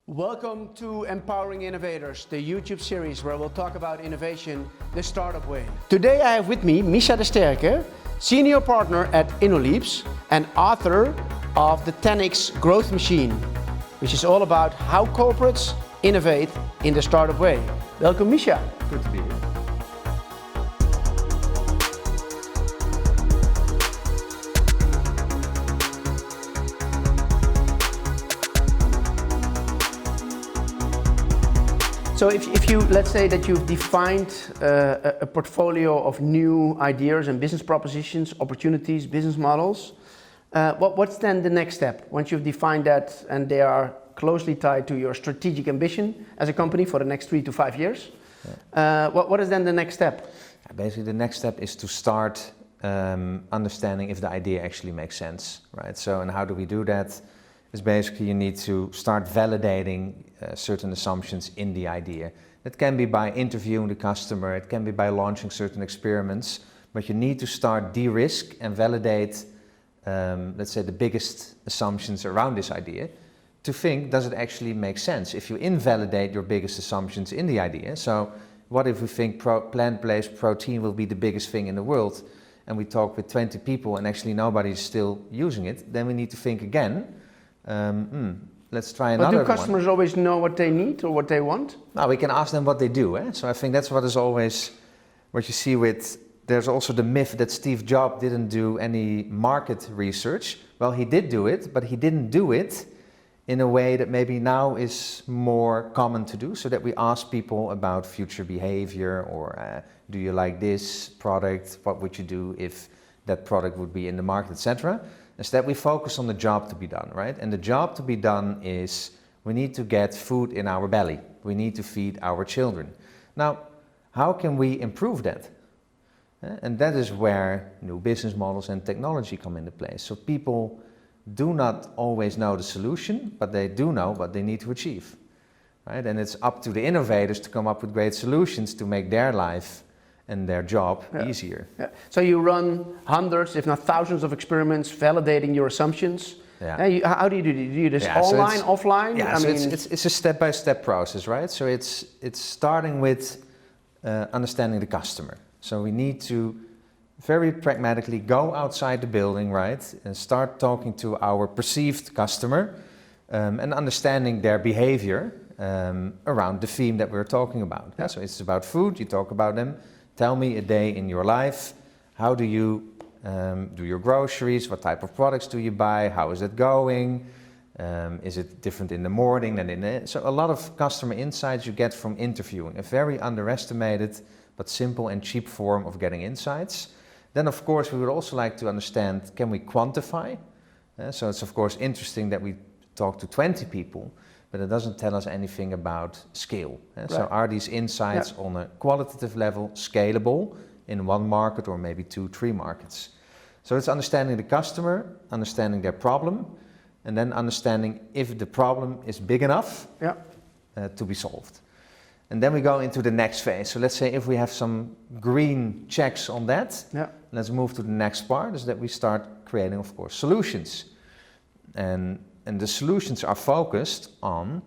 Welcome to Empowering Innovators, the YouTube series where we'll talk about innovation the startup way. Today I have with me Misha de Sterke, Senior Partner at Innoleaps and author of the 10x Growth Machine, which is all about how corporates innovate in the startup way. Welcome, Misha. Good to be here. So if you, let's say that you've defined a portfolio of new ideas and business propositions, opportunities, business models, what's then the next step? Once you've defined that and they are closely tied to your strategic ambition as a company for the next 3 to 5 years, what is then the next step? Basically, the next step is to start understanding if the idea actually makes sense, right? So, and how do we do that? Is basically you need to start validating certain assumptions in the idea. It can be by interviewing the customer, it can be by launching certain experiments, but you need to start de-risk and validate, let's say, the biggest assumptions around this idea to think, does it actually make sense? If you invalidate your biggest assumptions in the idea, so what if we think plant-based protein will be the biggest thing in the world, and we talk with 20 people and actually nobody's still using it, then we need to think again. Let's try another one. But do customers always know what they need or what they want? No, we can ask them what they do. So I think that's what is always what you see with, there's also the myth that Steve Jobs didn't do any market research. Well, he did do it, but he didn't do it in a way that maybe now is more common to do, so that we ask people about future behavior or do you like this product? What would you do if that product would be in the market, etc. Instead, we focus on the job to be done, right? And the job to be done is we need to get food in our belly. We need to feed our children. Now, how can we improve that? And that is where new business models and technology come into place. So people do not always know the solution, but they do know what they need to achieve, right? And it's up to the innovators to come up with great solutions to make their life and their job easier. Yeah. So you run hundreds, if not thousands of experiments validating your assumptions. Yeah. How do you do this? Do you do this online, offline? Yeah, I mean, it's a step-by-step process, right? So it's starting with understanding the customer. So we need to very pragmatically go outside the building, right? And start talking to our perceived customer and understanding their behavior around the theme that we're talking about. Yeah. So it's about food, you talk about them. Tell me a day in your life. How do you do your groceries? What type of products do you buy? How is it going? Is it different in the morning than in the... So a lot of customer insights you get from interviewing. A very underestimated but simple and cheap form of getting insights. Then of course we would also like to understand, can we quantify? So it's of course interesting that we talk to 20 people, but it doesn't tell us anything about scale. Right. So are these insights on a qualitative level scalable in one market or maybe 2, 3 markets? So it's understanding the customer, understanding their problem, and then understanding if the problem is big enough to be solved. And then we go into the next phase. So let's say if we have some green checks on that, let's move to the next part, is that we start creating, of course, solutions. And the solutions are focused on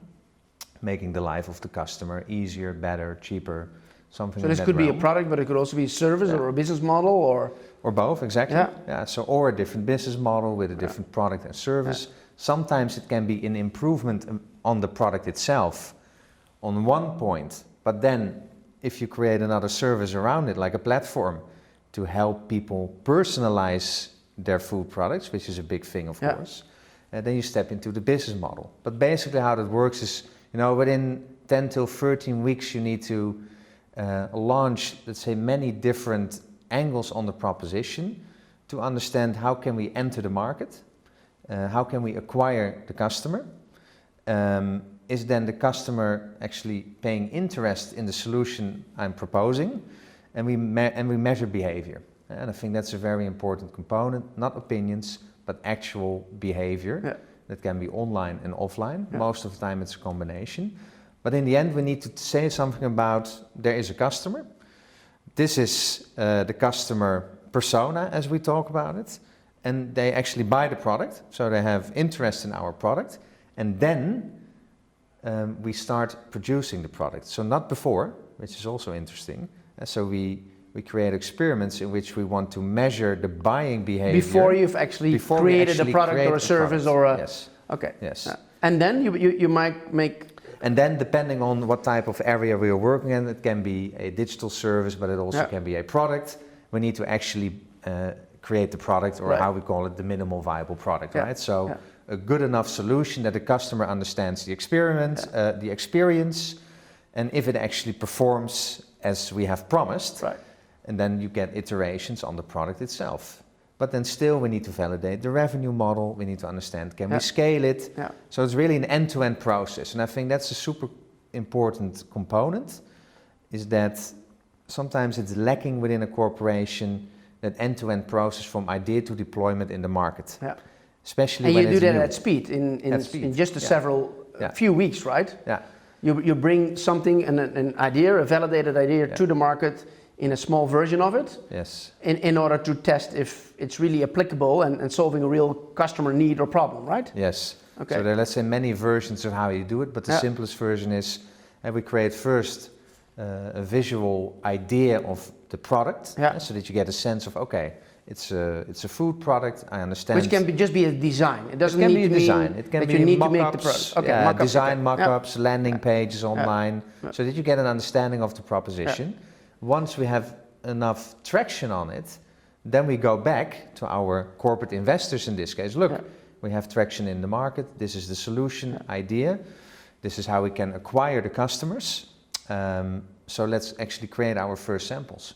making the life of the customer easier, better, cheaper, something. So this could be a product, but it could also be a service or a business model, or both, exactly. Yeah. So or a different business model with a different product and service. Sometimes it can be an improvement on the product itself on one point, but then if you create another service around it, like a platform to help people personalize their food products, which is a big thing, of course. And then you step into the business model. But basically how that works is, within 10 till 13 weeks you need to launch, let's say, many different angles on the proposition to understand how can we enter the market, how can we acquire the customer, is then the customer actually paying interest in the solution I'm proposing, and we measure behavior. And I think that's a very important component, not opinions, but actual behavior that can be online and offline. Most of the time it's a combination. But in the end we need to say something about, there is a customer. This is the customer persona as we talk about it. And they actually buy the product, so they have interest in our product. And then we start producing the product. So not before, which is also interesting. So we create experiments in which we want to measure the buying behavior. Before you've actually created a product or a service or a... Yes. Okay. Yes. And then you might make... And then depending on what type of area we are working in, it can be a digital service, but it also can be a product. We need to actually create the product, or how we call it, the minimal viable product, right? So a good enough solution that the customer understands the experiment, the experience, and if it actually performs as we have promised, and then you get iterations on the product itself. But then still we need to validate the revenue model, we need to understand, can we scale it? So it's really an end-to-end process, and I think that's a super important component, is that sometimes it's lacking within a corporation, that end-to-end process from idea to deployment in the market. Especially and when you it's do that new. at speed, in just a few weeks, right? Yeah. You bring something, an idea, a validated idea to the market in a small version of it, in order to test if it's really applicable and solving a real customer need or problem, right? Yes. Okay. So there are, let's say, many versions of how you do it, but the simplest version is we create first a visual idea of the product, so that you get a sense of, okay, it's a food product, I understand. Which can just be a design. It doesn't need need to be a design. It can that be you need to mock-ups, make the product. Okay, design mock-ups, landing pages online, so that you get an understanding of the proposition. Once we have enough traction on it, then we go back to our corporate investors in this case. Look, we have traction in the market, this is the solution idea, this is how we can acquire the customers. So let's actually create our first samples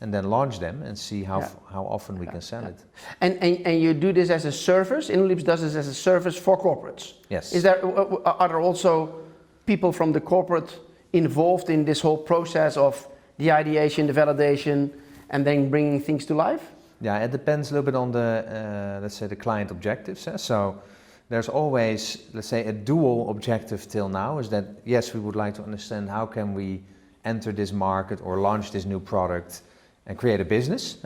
and then launch them and see how often we can sell it. And you do this as a service? Innoleaps does this as a service for corporates? Yes. Are there also people from the corporate involved in this whole process of the ideation, the validation, and then bringing things to life? Yeah, it depends a little bit on the, let's say, the client objectives. So there's always, let's say, a dual objective till now, is that, yes, we would like to understand how can we enter this market or launch this new product and create a business.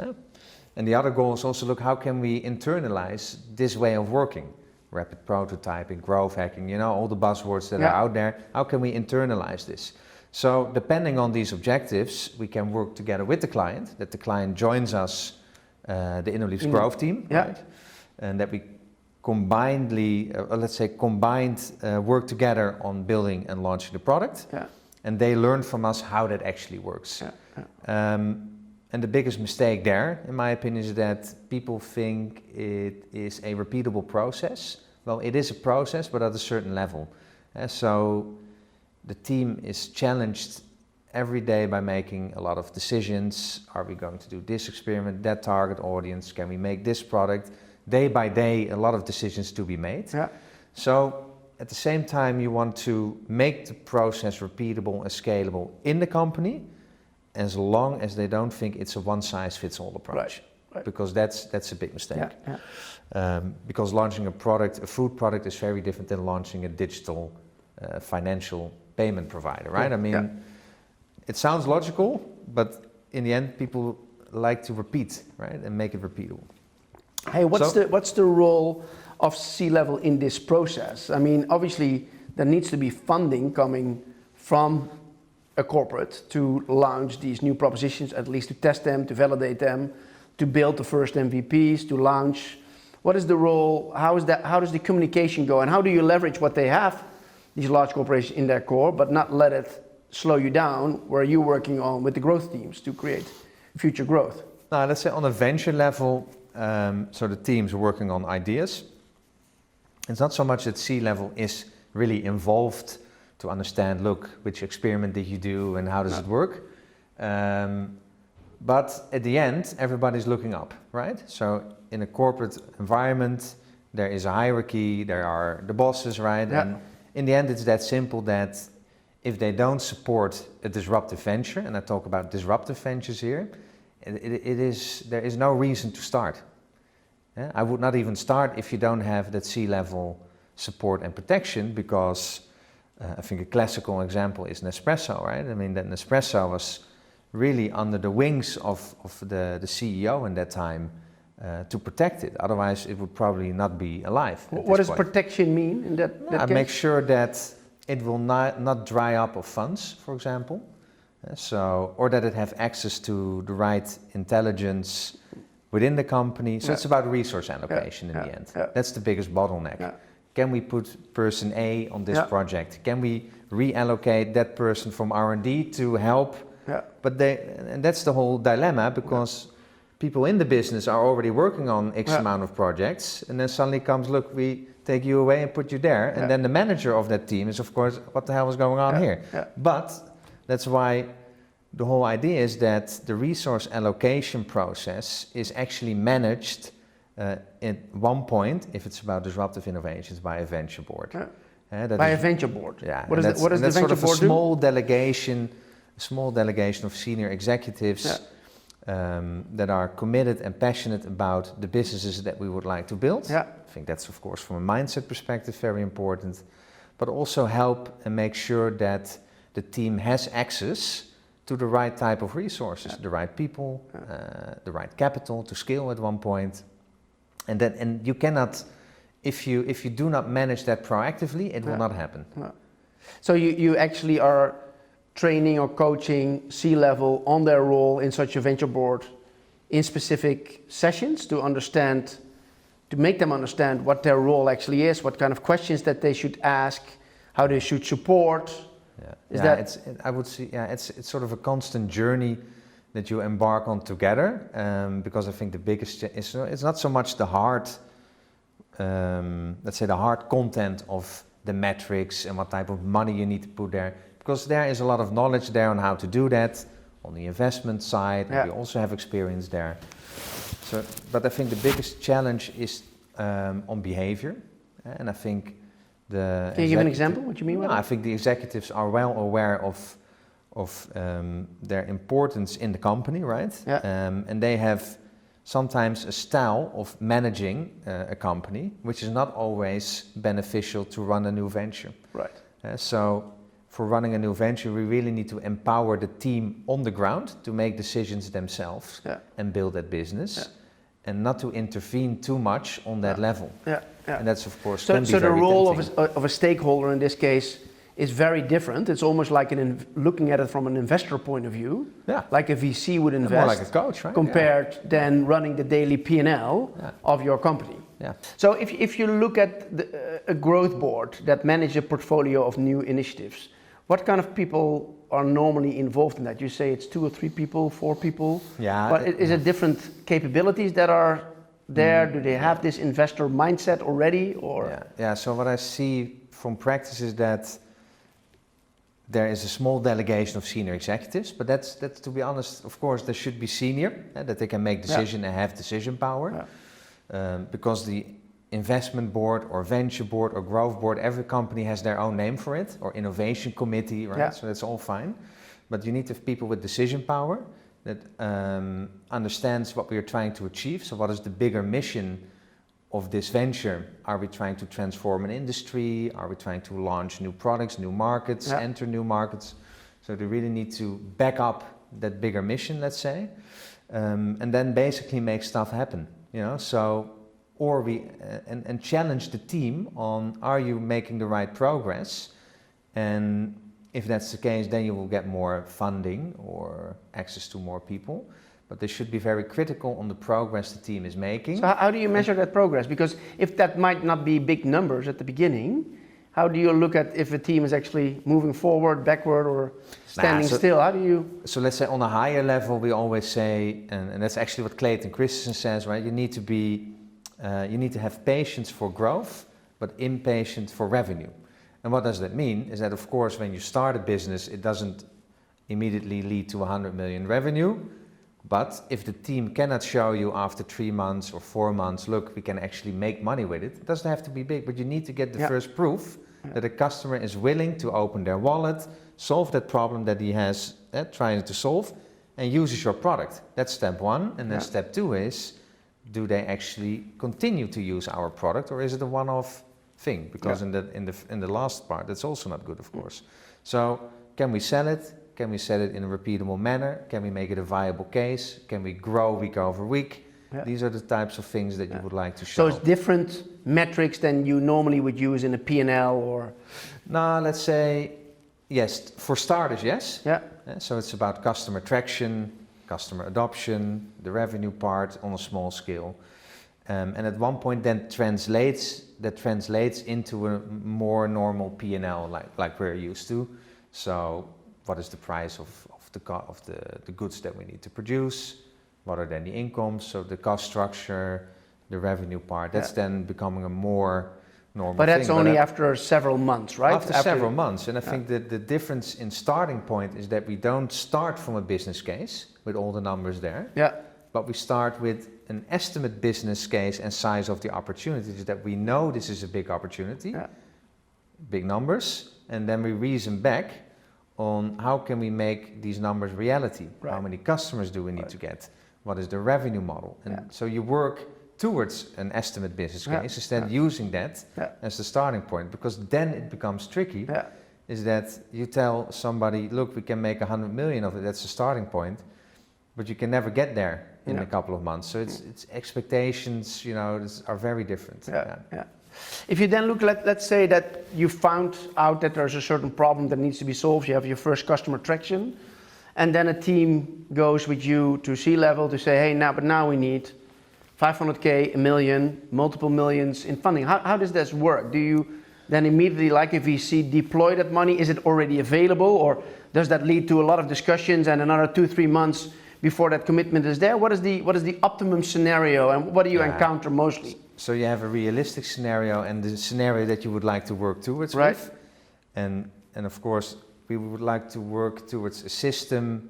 And the other goal is also, look, how can we internalize this way of working? Rapid prototyping, growth hacking, you know, all the buzzwords that are out there. How can we internalize this? So depending on these objectives, we can work together with the client, that the client joins us, the Innoleaps growth team, right? And that we combinedly, combined work together on building and launching the product. And they learn from us how that actually works. And the biggest mistake there, in my opinion, is that people think it is a repeatable process. Well, it is a process, but at a certain level. So the team is challenged every day by making a lot of decisions. Are we going to do this experiment, that target audience? Can we make this product? Day by day, a lot of decisions to be made. So at the same time, you want to make the process repeatable and scalable in the company, as long as they don't think it's a one-size-fits-all approach. Because that's a big mistake. Because launching a product, a food product, is very different than launching a digital financial payment provider, right? I mean, it sounds logical, but in the end, people like to repeat, right, and make it repeatable. Hey, what's the role of C-level in this process? I mean, obviously, there needs to be funding coming from a corporate to launch these new propositions, at least to test them, to validate them, to build the first MVPs, to launch. What is the role? How does the communication go, and how do you leverage what they have, these large corporations, in their core, but not let it slow you down where you're working on with the growth teams to create future growth? Now, let's say on a venture level, so the teams are working on ideas. It's not so much that C-level is really involved to understand, look, which experiment did you do and how does it work? But at the end, everybody's looking up, right? So in a corporate environment, there is a hierarchy, there are the bosses, right? And in the end, it's that simple that if they don't support a disruptive venture, and I talk about disruptive ventures here, there is no reason to start. I would not even start if you don't have that C-level support and protection, because I think a classical example is Nespresso, right? I mean, that Nespresso was really under the wings of the CEO in that time to protect it. Otherwise, it would probably not be alive. What does protection mean in that case? Make sure that it will not dry up of funds, for example. Or that it have access to the right intelligence within the company. So it's about resource allocation in the end. That's the biggest bottleneck. Can we put person A on this project? Can we reallocate that person from R&D to help? And that's the whole dilemma, because people in the business are already working on X amount of projects, and then suddenly comes, look, we take you away and put you there. And then the manager of that team is, of course, what the hell is going on here? But that's why the whole idea is that the resource allocation process is actually managed at one point, if it's about disruptive innovations, by a venture board. By a venture board? Yeah. What does the venture sort of board a small delegation of senior executives that are committed and passionate about the businesses that we would like to build. I think that's, of course, from a mindset perspective, very important, but also help and make sure that the team has access to the right type of resources, the right people, the right capital to scale at one point. And you cannot, if you do not manage that proactively, it will not happen. So you actually are training or coaching C-level on their role in such a venture board in specific sessions to make them understand what their role actually is, what kind of questions that they should ask, how they should support. I would say, it's sort of a constant journey that you embark on together, because I think the biggest it's not so much the hard, let's say the hard content of the metrics and what type of money you need to put there, because there is a lot of knowledge there on how to do that on the investment side, and we also have experience there. So, but I think the biggest challenge is on behavior, and I think can you give an example what you mean by that? I think the executives are well aware of their importance in the company, right? And they have sometimes a style of managing a company which is not always beneficial to run a new venture. So for running a new venture, we really need to empower the team on the ground to make decisions themselves and build that business, and not to intervene too much on that level. And that's, of course, so the role of a stakeholder in this case is very different. It's almost like looking at it from an investor point of view, like a VC would invest, more like a coach, right? Compared than running the daily P&L of your company. So if you look at a growth board that manages a portfolio of new initiatives, what kind of people are normally involved in that? You say it's 2 or 3 people, 4 people. But is it different capabilities that are there? Do they have this investor mindset already, or? So what I see from practice is that there is a small delegation of senior executives, but that's to be honest, of course, they should be senior, that they can make decision and have decision power, because the investment board or venture board or growth board, every company has their own name for it, or innovation committee, right? So that's all fine, but you need to have people with decision power that understands what we are trying to achieve. So what is the bigger mission of this venture? Are we trying to transform an industry? Are we trying to launch new products, new markets, enter new markets? So they really need to back up that bigger mission, let's say, and then basically make stuff happen, so, or and challenge the team on, are you making the right progress? And if that's the case, then you will get more funding or access to more people. But they should be very critical on the progress the team is making. So how do you measure that progress? Because if that might not be big numbers at the beginning, how do you look at if a team is actually moving forward, backward, or standing still? How do you? So let's say on a higher level, we always say, and that's actually what Clayton Christensen says, right? You need to have patience for growth, but impatient for revenue. And what does that mean? Is that, of course, when you start a business, it doesn't immediately lead to 100 million revenue. But if the team cannot show you after 3 months or 4 months, look, we can actually make money with it, it doesn't have to be big, but you need to get the first proof that a customer is willing to open their wallet, solve that problem that he has trying to solve, and uses your product. That's step 1. And then step 2 is, do they actually continue to use our product, or is it a one-off thing? Because in the last part, that's also not good, of course. So can we sell it? Can we sell it in a repeatable manner? Can we make it a viable case? Can we grow week over week? Yeah. These are the types of things that you would like to So show. it's different metrics than you normally would use in a P&L or... Now, let's say, yes, for starters, yes. Yeah. So it's about customer traction, customer adoption, the revenue part on a small scale. And at one point then translates into a more normal P&L like we're used to. So what is the price of the goods that we need to produce? What are then the incomes? So the cost structure, the revenue part, that's then becoming a more normal But that's thing. only after several months, right? After several months. And I think that the difference in starting point is that we don't start from a business case with all the numbers there. Yeah. But we start with an estimate business case and size of the opportunities that we know this is a big opportunity, big numbers, and then we reason back on how can we make these numbers reality? Right. How many customers do we need to get? What is the revenue model? And so you work towards an estimate business case instead of using that as the starting point, because then it becomes tricky. Is that you tell somebody, look, we can make 100 million of it, that's the starting point, but you can never get there in a couple of months. So it's expectations, are very different. If you then look, let's say that you found out that there's a certain problem that needs to be solved, you have your first customer traction, and then a team goes with you to C-level to say, hey, now we need 500K, a million, multiple millions in funding. How does this work? Do you then immediately, like a VC, deploy that money? Is it already available, or does that lead to a lot of discussions and another 2-3 months before that commitment is there? What is the optimum scenario, and what do you encounter mostly? So you have a realistic scenario and the scenario that you would like to work towards with. And of course, we would like to work towards a system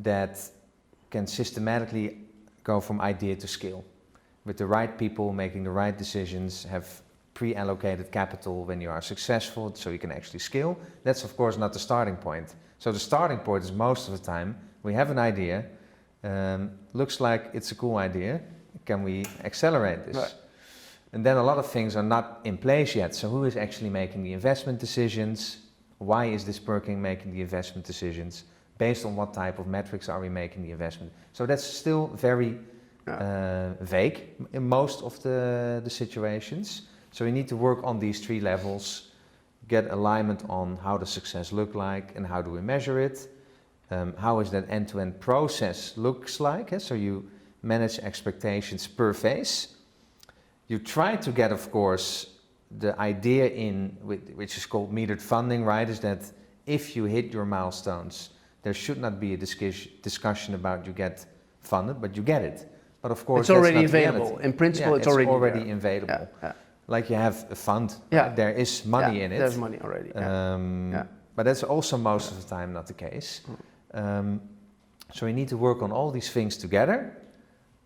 that can systematically go from idea to scale, with the right people making the right decisions, have pre-allocated capital when you are successful so you can actually scale. That's of course not the starting point. So the starting point is most of the time we have an idea, looks like it's a cool idea, can we accelerate this? Right. And then a lot of things are not in place yet. So who is actually making the investment decisions? Why is this person making the investment decisions? Based on what type of metrics are we making the investment? So that's still very vague in most of the situations. So we need to work on these 3 levels, get alignment on how does success look like and how do we measure it? How is that end-to-end process looks like? So you manage expectations per phase. You try to get, of course, the idea in, which is called metered funding, right? Is that if you hit your milestones, there should not be a discussion about you get funded, but you get it. But of course, it's already that's not available. reality. In principle, it's already available. Like you have a fund, right? There is money in it. There's money already. But that's also most of the time not the case. So we need to work on all these things together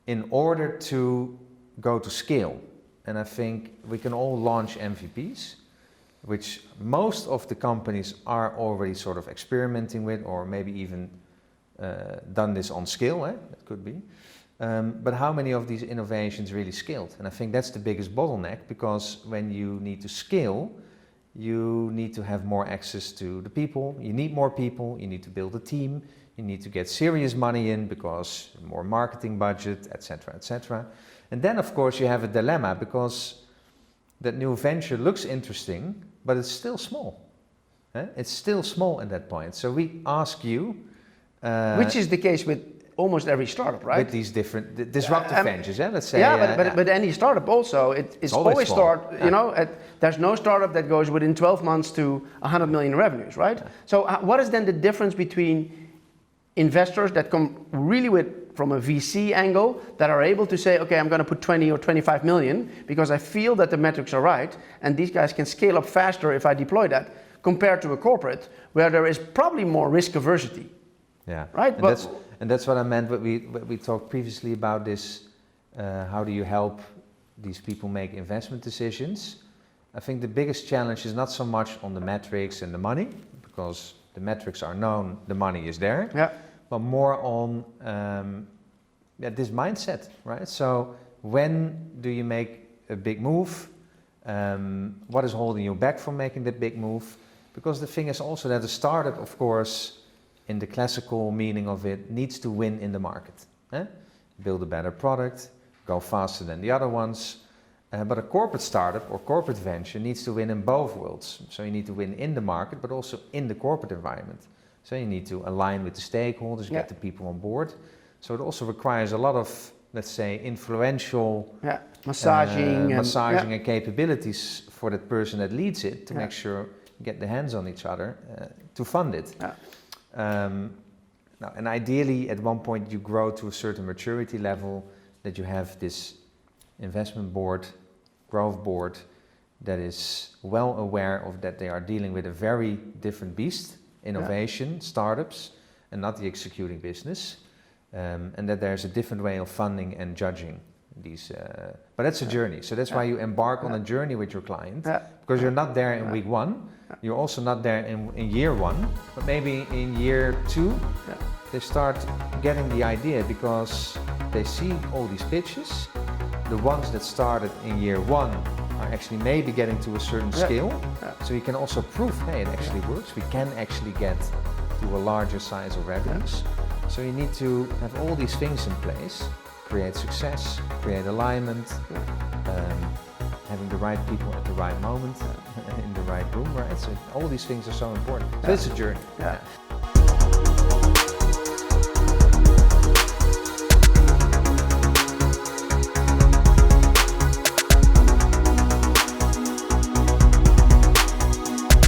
in order to go to scale. And I think we can all launch MVPs, which most of the companies are already sort of experimenting with, or maybe even done this on scale, that could be. But how many of these innovations really scaled? And I think that's the biggest bottleneck, because when you need to scale, you need to have more access to the people, you need more people, you need to build a team, you need to get serious money in because more marketing budget, etc., etc. And then of course you have a dilemma, because that new venture looks interesting, but it's still small. It's still small at that point. So we ask you... which is the case with almost every startup, right? With these different disruptive ventures, let's say. But any startup also, it's always small. There's no startup that goes within 12 months to 100 million revenues, right? Yeah. So what is then the difference between investors that come really from a VC angle, that are able to say, okay, I'm going to put 20 or 25 million because I feel that the metrics are right, and these guys can scale up faster if I deploy that, compared to a corporate where there is probably more risk aversity. Yeah, right. And that's what I meant when we talked previously about this. How do you help these people make investment decisions? I think the biggest challenge is not so much on the metrics and the money, because the metrics are known, the money is there. Yeah. But more on this mindset, right? So when do you make a big move? What is holding you back from making that big move? Because the thing is also that a startup, of course, in the classical meaning of it, needs to win in the market. Build a better product, go faster than the other ones. But a corporate startup or corporate venture needs to win in both worlds. So you need to win in the market, but also in the corporate environment. So you need to align with the stakeholders, get the people on board. So it also requires a lot of, let's say, influential massaging and capabilities for that person that leads it to make sure you get the hands on each other to fund it. Now, and ideally, at one point, you grow to a certain maturity level that you have this investment board, growth board, that is well aware of that they are dealing with a very different beast, innovation, startups, and not the executing business, and that there's a different way of funding and judging these. But that's a journey, so that's why you embark on a journey with your client, because you're not there in week one, you're also not there in year one, but maybe in year two, they start getting the idea because they see all these pitches. The ones that started in year one are actually maybe getting to a certain scale, so you can also prove, hey, it actually works. We can actually get to a larger size of revenues. So you need to have all these things in place, create success, create alignment, having the right people at the right moment, in the right room, right? So all these things are so important. So it's a journey.